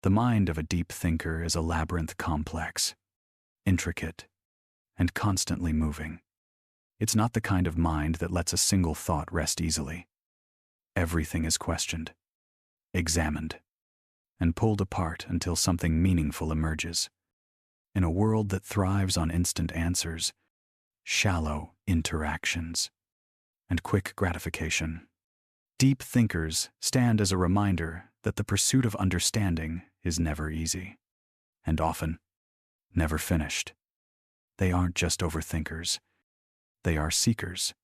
The mind of a deep thinker is a labyrinth complex, intricate, and constantly moving. It's not the kind of mind that lets a single thought rest easily. Everything is questioned, examined, and pulled apart until something meaningful emerges. In a world that thrives on instant answers, shallow interactions, and quick gratification, deep thinkers stand as a reminder that the pursuit of understanding is never easy, and often never finished. They aren't just overthinkers. They are seekers,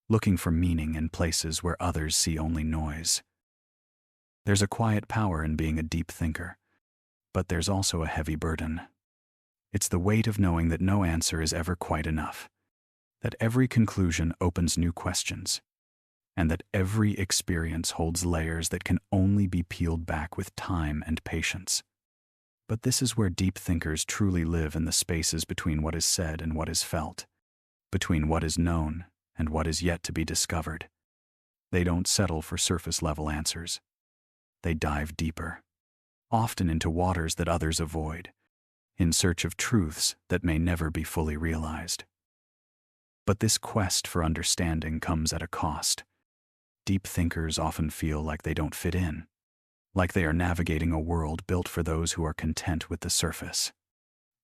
looking for meaning in places where others see only noise. There's a quiet power in being a deep thinker, but there's also a heavy burden. It's the weight of knowing that no answer is ever quite enough, that every conclusion opens new questions, and that every experience holds layers that can only be peeled back with time and patience. But this is where deep thinkers truly live, in the spaces between what is said and what is felt, between what is known and what is yet to be discovered. They don't settle for surface-level answers. They dive deeper, often into waters that others avoid, in search of truths that may never be fully realized. But this quest for understanding comes at a cost. Deep thinkers often feel like they don't fit in, like they are navigating a world built for those who are content with the surface,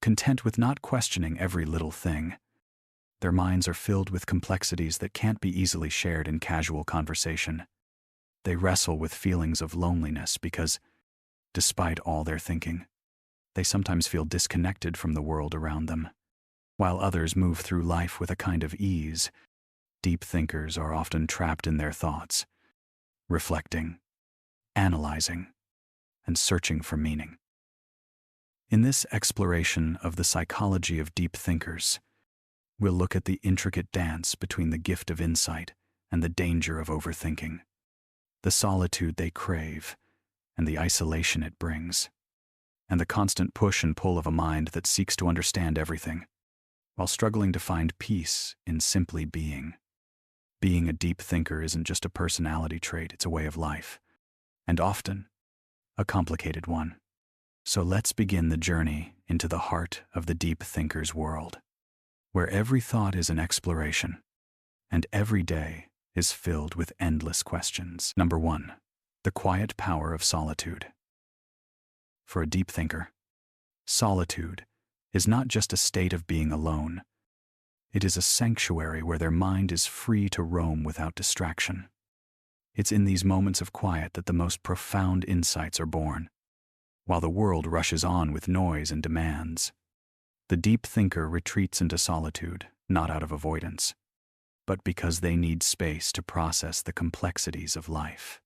content with not questioning every little thing. Their minds are filled with complexities that can't be easily shared in casual conversation. They wrestle with feelings of loneliness because, despite all their thinking, they sometimes feel disconnected from the world around them. While others move through life with a kind of ease, deep thinkers are often trapped in their thoughts, reflecting, analyzing, and searching for meaning. In this exploration of the psychology of deep thinkers, we'll look at the intricate dance between the gift of insight and the danger of overthinking, the solitude they crave and the isolation it brings, and the constant push and pull of a mind that seeks to understand everything, while struggling to find peace in simply being. Being a deep thinker isn't just a personality trait, it's a way of life, and often a complicated one. So let's begin the journey into the heart of the deep thinker's world, where every thought is an exploration, and every day is filled with endless questions. Number 1, the quiet power of solitude. For a deep thinker, solitude is not just a state of being alone. It is a sanctuary where their mind is free to roam without distraction. It's in these moments of quiet that the most profound insights are born. While the world rushes on with noise and demands, the deep thinker retreats into solitude, not out of avoidance, but because they need space to process the complexities of life.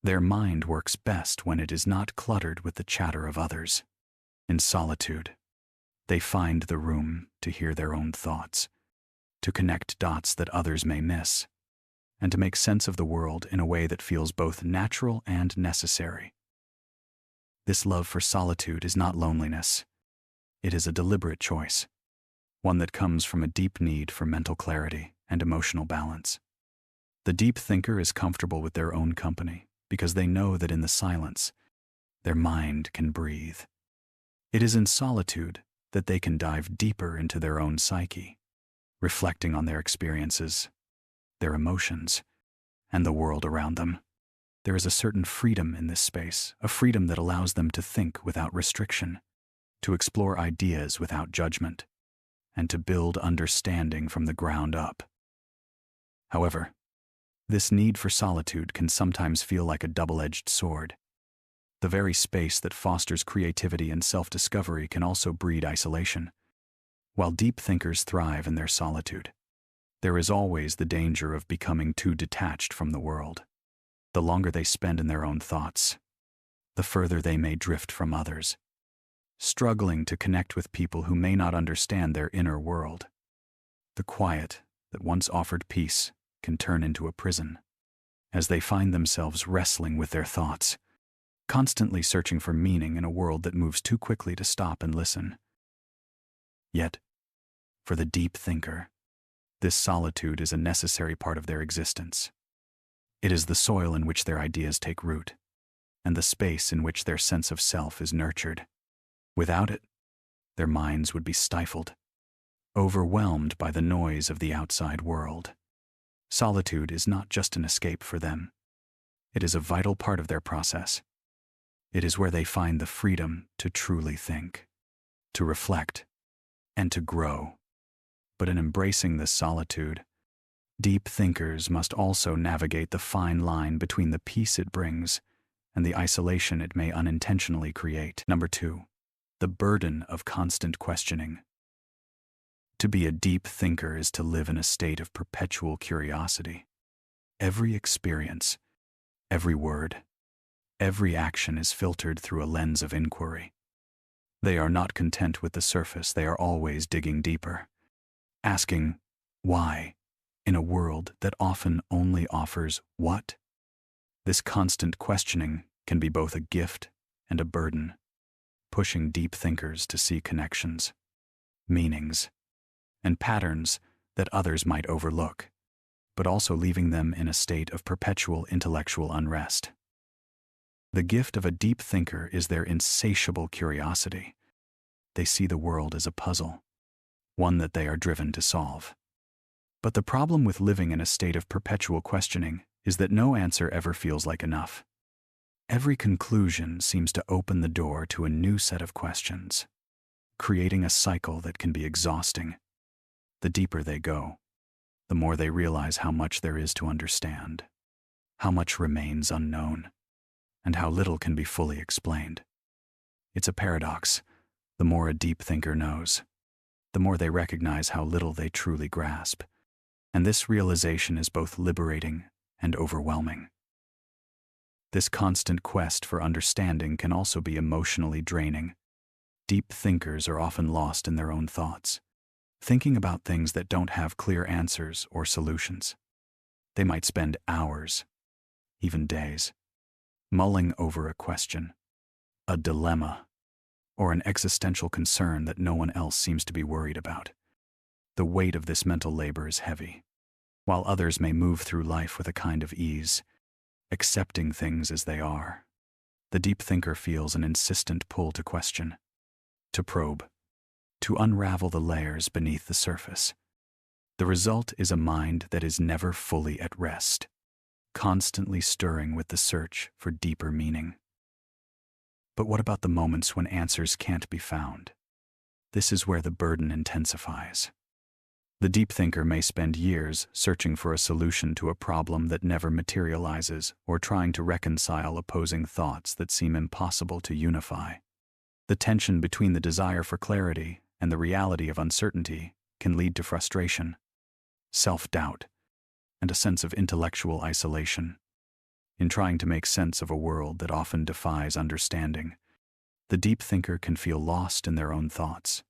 Their mind works best when it is not cluttered with the chatter of others. In solitude, they find the room to hear their own thoughts, to connect dots that others may miss, and to make sense of the world in a way that feels both natural and necessary. This love for solitude is not loneliness. It is a deliberate choice, one that comes from a deep need for mental clarity and emotional balance. The deep thinker is comfortable with their own company because they know that in the silence, their mind can breathe. It is in solitude that they can dive deeper into their own psyche, reflecting on their experiences, their emotions, and the world around them. There is a certain freedom in this space, a freedom that allows them to think without restriction, to explore ideas without judgment, and to build understanding from the ground up. However, this need for solitude can sometimes feel like a double-edged sword. The very space that fosters creativity and self-discovery can also breed isolation. While deep thinkers thrive in their solitude, there is always the danger of becoming too detached from the world. The longer they spend in their own thoughts, the further they may drift from others, struggling to connect with people who may not understand their inner world. The quiet that once offered peace can turn into a prison, as they find themselves wrestling with their thoughts, constantly searching for meaning in a world that moves too quickly to stop and listen. Yet, for the deep thinker, this solitude is a necessary part of their existence. It is the soil in which their ideas take root, and the space in which their sense of self is nurtured. Without it, their minds would be stifled, overwhelmed by the noise of the outside world. Solitude is not just an escape for them. It is a vital part of their process. It is where they find the freedom to truly think, to reflect, and to grow. But in embracing this solitude, deep thinkers must also navigate the fine line between the peace it brings and the isolation it may unintentionally create. Number 2, the burden of constant questioning. To be a deep thinker is to live in a state of perpetual curiosity. Every experience, every word, every action is filtered through a lens of inquiry. They are not content with the surface, they are always digging deeper, asking why in a world that often only offers what. This constant questioning can be both a gift and a burden, pushing deep thinkers to see connections, meanings, and patterns that others might overlook, but also leaving them in a state of perpetual intellectual unrest. The gift of a deep thinker is their insatiable curiosity. They see the world as a puzzle, one that they are driven to solve. But the problem with living in a state of perpetual questioning is that no answer ever feels like enough. Every conclusion seems to open the door to a new set of questions, creating a cycle that can be exhausting. The deeper they go, the more they realize how much there is to understand, how much remains unknown, and how little can be fully explained. It's a paradox. The more a deep thinker knows, the more they recognize how little they truly grasp. And this realization is both liberating and overwhelming. This constant quest for understanding can also be emotionally draining. Deep thinkers are often lost in their own thoughts, thinking about things that don't have clear answers or solutions. They might spend hours, even days, mulling over a question, a dilemma, or an existential concern that no one else seems to be worried about. The weight of this mental labor is heavy, while others may move through life with a kind of ease, accepting things as they are. The deep thinker feels an insistent pull to question, to probe, to unravel the layers beneath the surface. The result is a mind that is never fully at rest, constantly stirring with the search for deeper meaning. But what about the moments when answers can't be found? This is where the burden intensifies. The deep thinker may spend years searching for a solution to a problem that never materializes, or trying to reconcile opposing thoughts that seem impossible to unify. The tension between the desire for clarity and the reality of uncertainty can lead to frustration, self-doubt, and a sense of intellectual isolation. In trying to make sense of a world that often defies understanding, the deep thinker can feel lost in their own thoughts,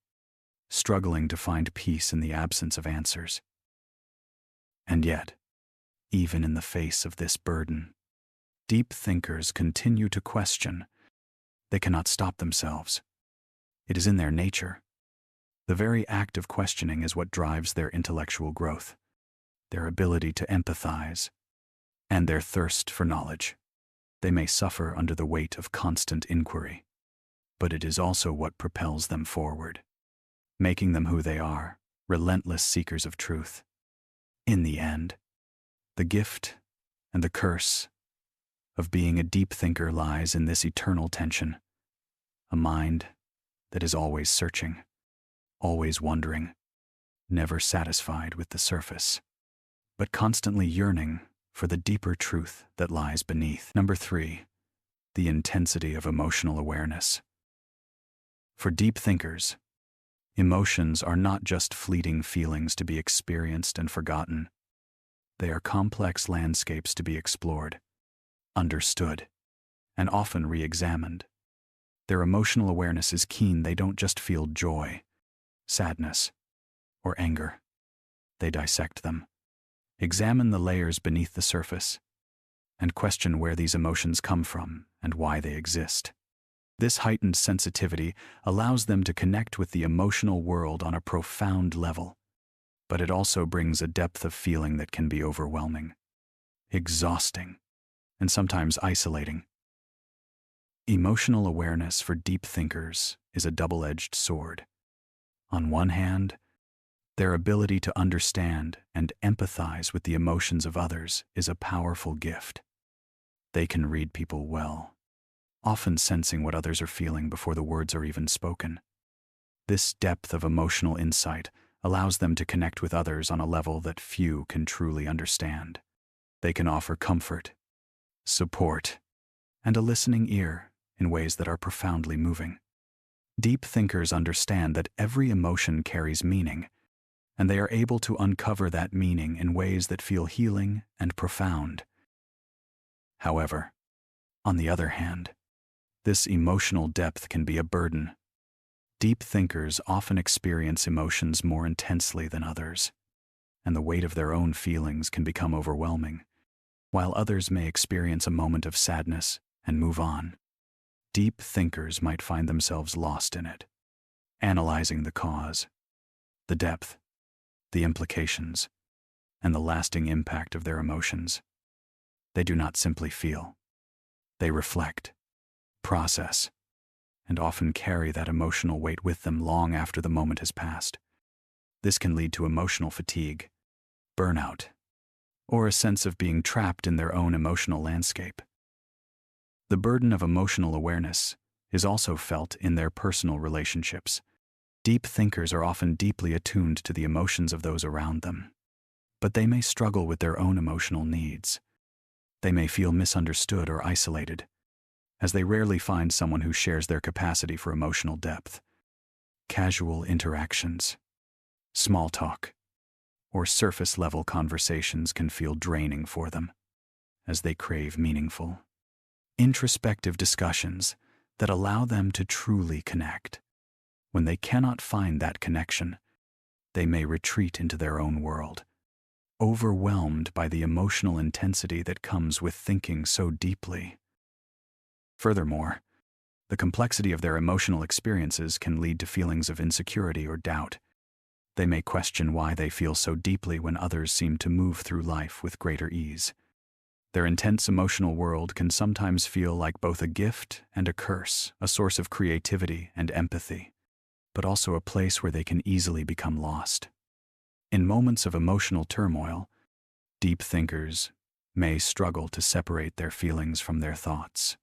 struggling to find peace in the absence of answers. And yet, even in the face of this burden, deep thinkers continue to question. They cannot stop themselves. It is in their nature. The very act of questioning is what drives their intellectual growth, their ability to empathize, and their thirst for knowledge. They may suffer under the weight of constant inquiry, but it is also what propels them forward, making them who they are, relentless seekers of truth. In the end, the gift and the curse of being a deep thinker lies in this eternal tension, a mind that is always searching, always wondering, never satisfied with the surface, but constantly yearning for the deeper truth that lies beneath. Number 3, the intensity of emotional awareness. For deep thinkers, emotions are not just fleeting feelings to be experienced and forgotten. They are complex landscapes to be explored, understood, and often re-examined. Their emotional awareness is keen. They don't just feel joy, sadness, or anger. They dissect them, examine the layers beneath the surface, and question where these emotions come from and why they exist. This heightened sensitivity allows them to connect with the emotional world on a profound level, but it also brings a depth of feeling that can be overwhelming, exhausting, and sometimes isolating. Emotional awareness for deep thinkers is a double-edged sword. On one hand, their ability to understand and empathize with the emotions of others is a powerful gift. They can read people well, often sensing what others are feeling before the words are even spoken. This depth of emotional insight allows them to connect with others on a level that few can truly understand. They can offer comfort, support, and a listening ear in ways that are profoundly moving. Deep thinkers understand that every emotion carries meaning, and they are able to uncover that meaning in ways that feel healing and profound. However, on the other hand, this emotional depth can be a burden. Deep thinkers often experience emotions more intensely than others, and the weight of their own feelings can become overwhelming. While others may experience a moment of sadness and move on, deep thinkers might find themselves lost in it, analyzing the cause, the depth, the implications, and the lasting impact of their emotions. They do not simply feel. They reflect, process, and often carry that emotional weight with them long after the moment has passed. This can lead to emotional fatigue, burnout, or a sense of being trapped in their own emotional landscape. The burden of emotional awareness is also felt in their personal relationships. Deep thinkers are often deeply attuned to the emotions of those around them, but they may struggle with their own emotional needs. They may feel misunderstood or isolated, as they rarely find someone who shares their capacity for emotional depth. Casual interactions, small talk, or surface-level conversations can feel draining for them, as they crave meaningful, introspective discussions that allow them to truly connect. When they cannot find that connection, they may retreat into their own world, overwhelmed by the emotional intensity that comes with thinking so deeply. Furthermore, the complexity of their emotional experiences can lead to feelings of insecurity or doubt. They may question why they feel so deeply when others seem to move through life with greater ease. Their intense emotional world can sometimes feel like both a gift and a curse, a source of creativity and empathy, but also a place where they can easily become lost. In moments of emotional turmoil, deep thinkers may struggle to separate their feelings from their thoughts,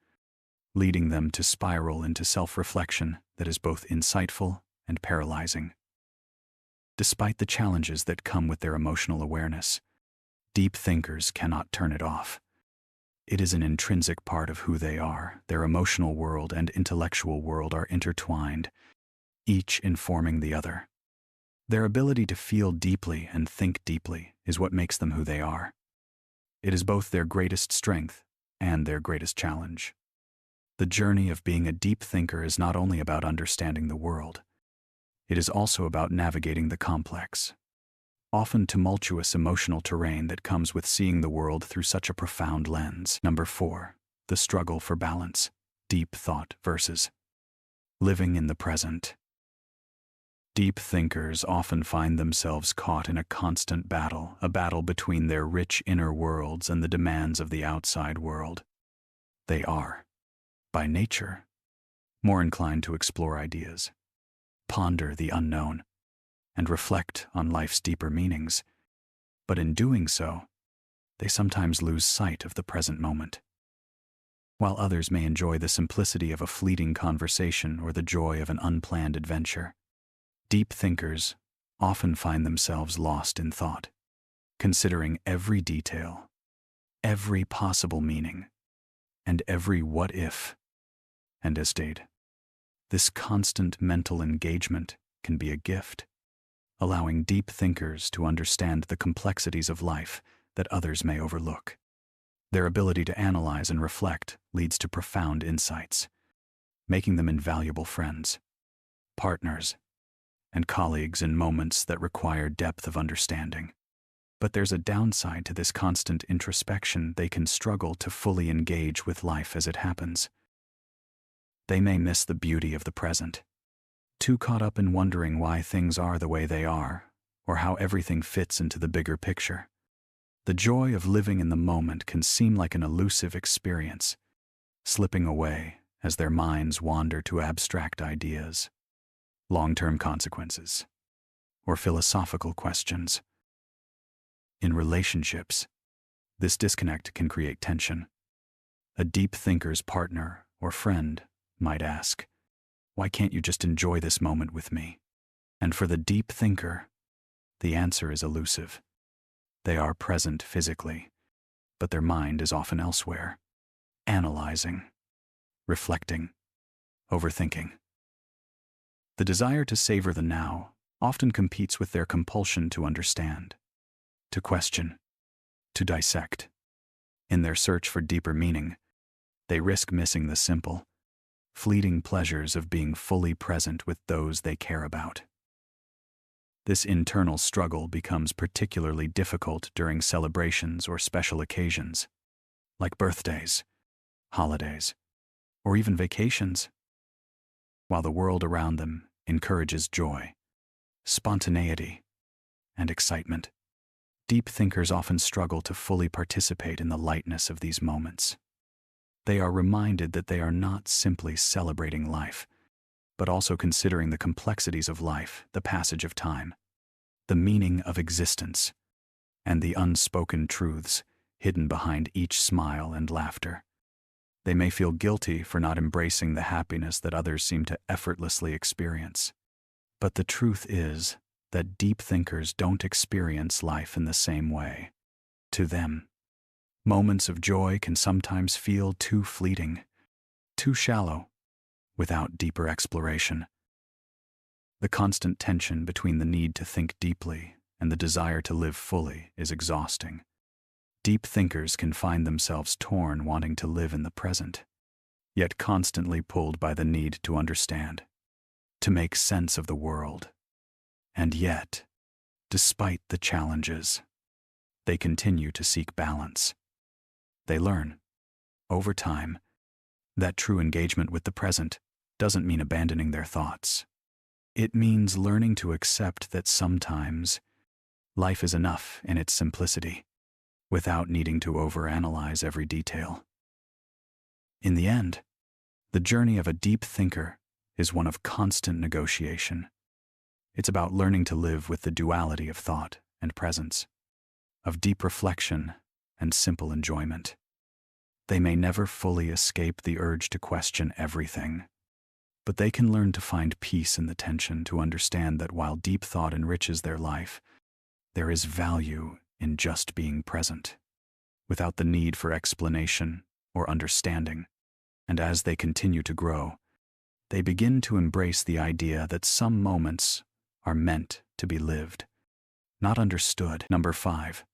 leading them to spiral into self-reflection that is both insightful and paralyzing. Despite the challenges that come with their emotional awareness, deep thinkers cannot turn it off. It is an intrinsic part of who they are. Their emotional world and intellectual world are intertwined, each informing the other. Their ability to feel deeply and think deeply is what makes them who they are. It is both their greatest strength and their greatest challenge. The journey of being a deep thinker is not only about understanding the world, it is also about navigating the complex, often tumultuous emotional terrain that comes with seeing the world through such a profound lens. Number 4, the struggle for balance, deep thought versus living in the present. Deep thinkers often find themselves caught in a constant battle, a battle between their rich inner worlds and the demands of the outside world. They are, by nature, more inclined to explore ideas, ponder the unknown, and reflect on life's deeper meanings. But in doing so, they sometimes lose sight of the present moment. While others may enjoy the simplicity of a fleeting conversation or the joy of an unplanned adventure, deep thinkers often find themselves lost in thought, considering every detail, every possible meaning, and every what if. And as stated, this constant mental engagement can be a gift, allowing deep thinkers to understand the complexities of life that others may overlook. Their ability to analyze and reflect leads to profound insights, making them invaluable friends, partners, and colleagues in moments that require depth of understanding. But there's a downside to this constant introspection. They can struggle to fully engage with life as it happens. They may miss the beauty of the present, too caught up in wondering why things are the way they are, or how everything fits into the bigger picture. The joy of living in the moment can seem like an elusive experience, slipping away as their minds wander to abstract ideas, long-term consequences, or philosophical questions. In relationships, this disconnect can create tension. A deep thinker's partner or friend might ask, "Why can't you just enjoy this moment with me?" And for the deep thinker, the answer is elusive. They are present physically, but their mind is often elsewhere, analyzing, reflecting, overthinking. The desire to savor the now often competes with their compulsion to understand, to question, to dissect. In their search for deeper meaning, they risk missing the simple, fleeting pleasures of being fully present with those they care about. This internal struggle becomes particularly difficult during celebrations or special occasions, like birthdays, holidays, or even vacations. While the world around them encourages joy, spontaneity, and excitement, deep thinkers often struggle to fully participate in the lightness of these moments. They are reminded that they are not simply celebrating life, but also considering the complexities of life, the passage of time, the meaning of existence, and the unspoken truths hidden behind each smile and laughter. They may feel guilty for not embracing the happiness that others seem to effortlessly experience. But the truth is that deep thinkers don't experience life in the same way. To them, moments of joy can sometimes feel too fleeting, too shallow, without deeper exploration. The constant tension between the need to think deeply and the desire to live fully is exhausting. Deep thinkers can find themselves torn wanting to live in the present, yet constantly pulled by the need to understand, to make sense of the world. And yet, despite the challenges, they continue to seek balance. They learn, over time, that true engagement with the present doesn't mean abandoning their thoughts. It means learning to accept that sometimes life is enough in its simplicity, without needing to overanalyze every detail. In the end, the journey of a deep thinker is one of constant negotiation. It's about learning to live with the duality of thought and presence, of deep reflection and simple enjoyment. They may never fully escape the urge to question everything, but they can learn to find peace in the tension, to understand that while deep thought enriches their life, there is value in just being present, without the need for explanation or understanding. And as they continue to grow, they begin to embrace the idea that some moments are meant to be lived, not understood. Number 5,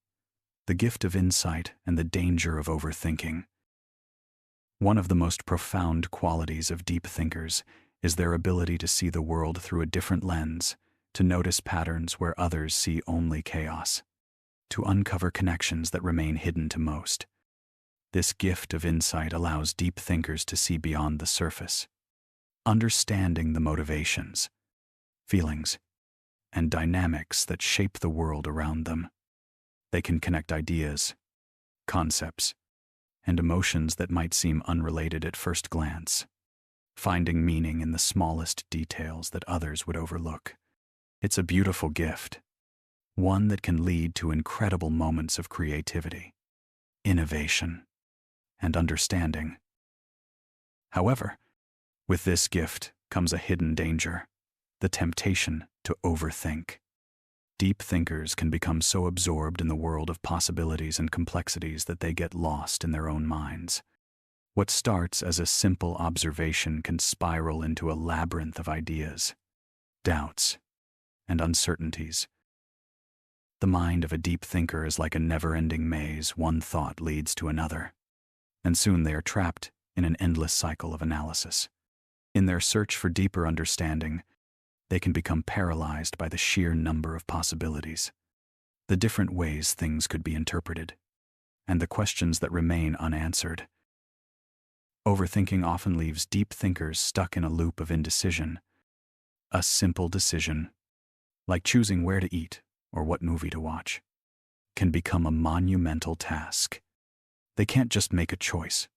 the gift of insight and the danger of overthinking. One of the most profound qualities of deep thinkers is their ability to see the world through a different lens, to notice patterns where others see only chaos, to uncover connections that remain hidden to most. This gift of insight allows deep thinkers to see beyond the surface, understanding the motivations, feelings, and dynamics that shape the world around them. They can connect ideas, concepts, and emotions that might seem unrelated at first glance, finding meaning in the smallest details that others would overlook. It's a beautiful gift, one that can lead to incredible moments of creativity, innovation, and understanding. However, with this gift comes a hidden danger, the temptation to overthink. Deep thinkers can become so absorbed in the world of possibilities and complexities that they get lost in their own minds. What starts as a simple observation can spiral into a labyrinth of ideas, doubts, and uncertainties. The mind of a deep thinker is like a never-ending maze. One thought leads to another, and soon they are trapped in an endless cycle of analysis. In their search for deeper understanding, they can become paralyzed by the sheer number of possibilities, the different ways things could be interpreted, and the questions that remain unanswered. Overthinking often leaves deep thinkers stuck in a loop of indecision. A simple decision, like choosing where to eat or what movie to watch, can become a monumental task. They can't just make a choice.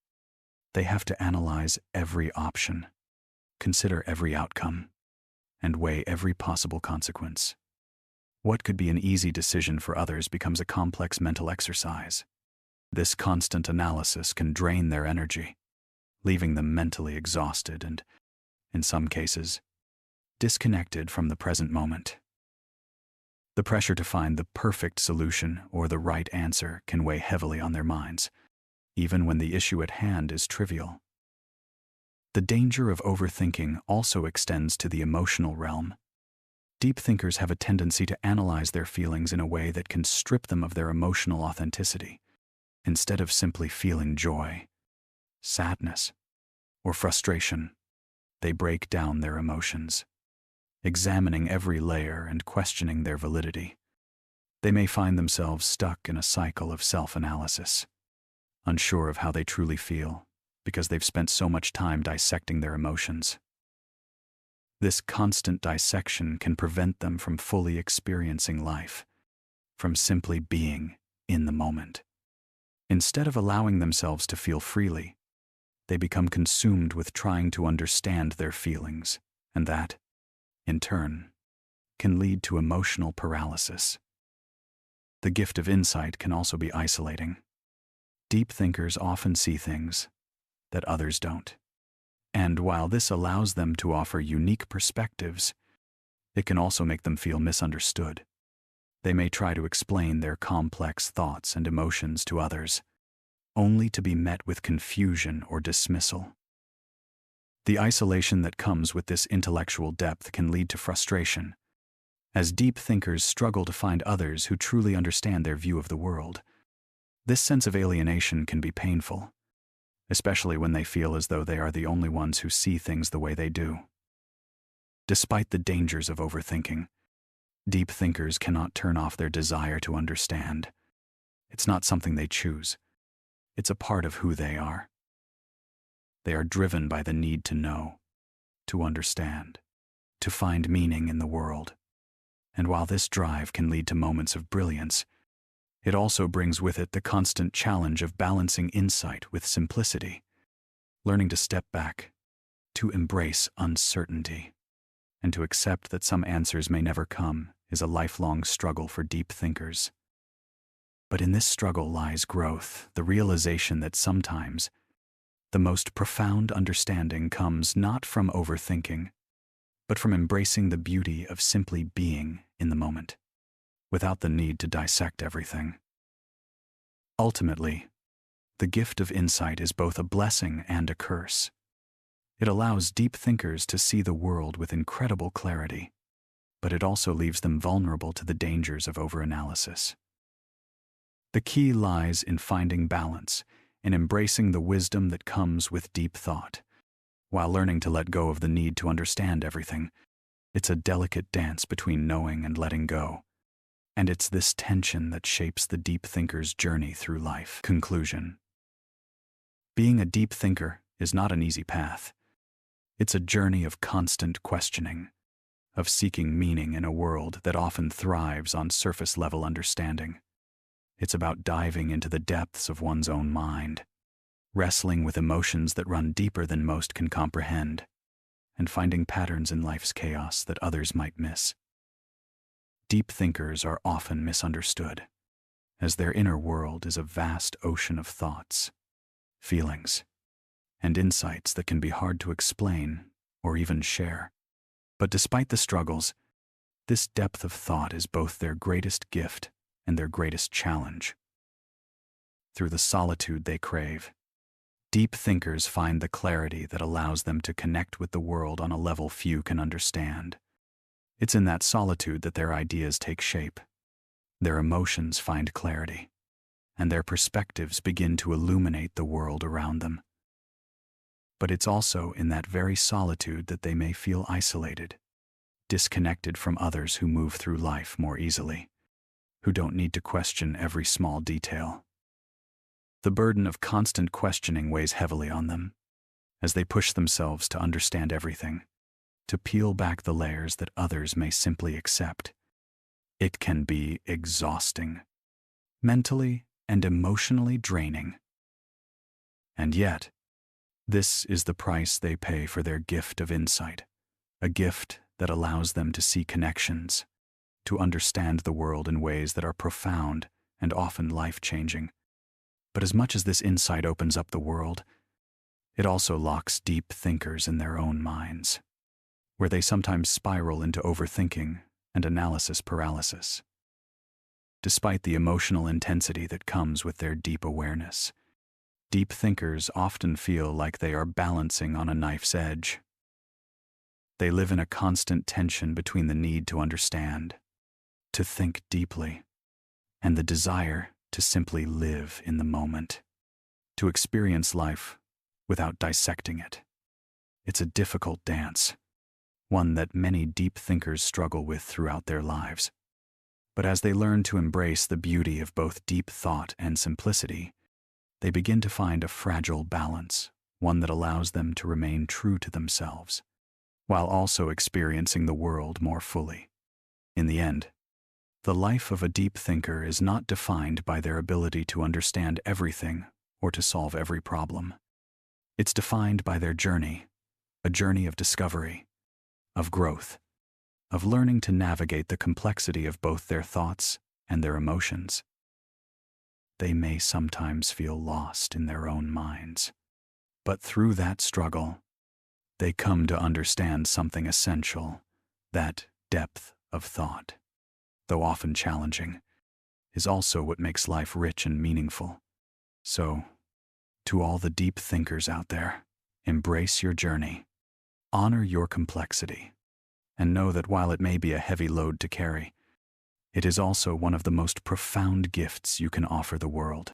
They have to analyze every option, consider every outcome, and weigh every possible consequence. What could be an easy decision for others becomes a complex mental exercise. This constant analysis can drain their energy, leaving them mentally exhausted and, in some cases, disconnected from the present moment. The pressure to find the perfect solution or the right answer can weigh heavily on their minds, even when the issue at hand is trivial. The danger of overthinking also extends to the emotional realm. Deep thinkers have a tendency to analyze their feelings in a way that can strip them of their emotional authenticity. Instead of simply feeling joy, sadness, or frustration, they break down their emotions, examining every layer and questioning their validity. They may find themselves stuck in a cycle of self-analysis, unsure of how they truly feel because they've spent so much time dissecting their emotions. This constant dissection can prevent them from fully experiencing life, from simply being in the moment. Instead of allowing themselves to feel freely, they become consumed with trying to understand their feelings, and that, in turn, can lead to emotional paralysis. The gift of insight can also be isolating. Deep thinkers often see things that others don't. And while this allows them to offer unique perspectives, it can also make them feel misunderstood. They may try to explain their complex thoughts and emotions to others, only to be met with confusion or dismissal. The isolation that comes with this intellectual depth can lead to frustration, as deep thinkers struggle to find others who truly understand their view of the world. This sense of alienation can be painful, especially when they feel as though they are the only ones who see things the way they do. Despite the dangers of overthinking, deep thinkers cannot turn off their desire to understand. It's not something they choose. It's a part of who they are. They are driven by the need to know, to understand, to find meaning in the world. And while this drive can lead to moments of brilliance, it also brings with it the constant challenge of balancing insight with simplicity, learning to step back, to embrace uncertainty, and to accept that some answers may never come is a lifelong struggle for deep thinkers. But in this struggle lies growth, the realization that sometimes the most profound understanding comes not from overthinking, but from embracing the beauty of simply being in the moment, without the need to dissect everything. Ultimately, the gift of insight is both a blessing and a curse. It allows deep thinkers to see the world with incredible clarity, but it also leaves them vulnerable to the dangers of overanalysis. The key lies in finding balance, in embracing the wisdom that comes with deep thought, while learning to let go of the need to understand everything. It's a delicate dance between knowing and letting go, and it's this tension that shapes the deep thinker's journey through life. Conclusion. Being a deep thinker is not an easy path. It's a journey of constant questioning, of seeking meaning in a world that often thrives on surface-level understanding. It's about diving into the depths of one's own mind, wrestling with emotions that run deeper than most can comprehend, and finding patterns in life's chaos that others might miss. Deep thinkers are often misunderstood, as their inner world is a vast ocean of thoughts, feelings, and insights that can be hard to explain or even share. But despite the struggles, this depth of thought is both their greatest gift and their greatest challenge. Through the solitude they crave, deep thinkers find the clarity that allows them to connect with the world on a level few can understand. It's in that solitude that their ideas take shape, their emotions find clarity, and their perspectives begin to illuminate the world around them. But it's also in that very solitude that they may feel isolated, disconnected from others who move through life more easily, who don't need to question every small detail. The burden of constant questioning weighs heavily on them, as they push themselves to understand everything, to peel back the layers that others may simply accept. It can be exhausting, mentally and emotionally draining. And yet, This is the price they pay for their gift of insight, a gift that allows them to see connections, to understand the world in ways that are profound and often life-changing. But as much as this insight opens up the world, it also locks deep thinkers in their own minds, where they sometimes spiral into overthinking and analysis paralysis. Despite the emotional intensity that comes with their deep awareness, deep thinkers often feel like they are balancing on a knife's edge. They live in a constant tension between the need to understand, to think deeply, and the desire to simply live in the moment, to experience life without dissecting it. It's a difficult dance, one that many deep thinkers struggle with throughout their lives. But as they learn to embrace the beauty of both deep thought and simplicity, they begin to find a fragile balance, one that allows them to remain true to themselves, while also experiencing the world more fully. In the end, the life of a deep thinker is not defined by their ability to understand everything or to solve every problem. It's defined by their journey, a journey of discovery, of growth, of learning to navigate the complexity of both their thoughts and their emotions. They may sometimes feel lost in their own minds, but through that struggle, they come to understand something essential, that depth of thought, though often challenging, is also what makes life rich and meaningful. So, to all the deep thinkers out there, embrace your journey, honor your complexity, and know that while it may be a heavy load to carry, it is also one of the most profound gifts you can offer the world.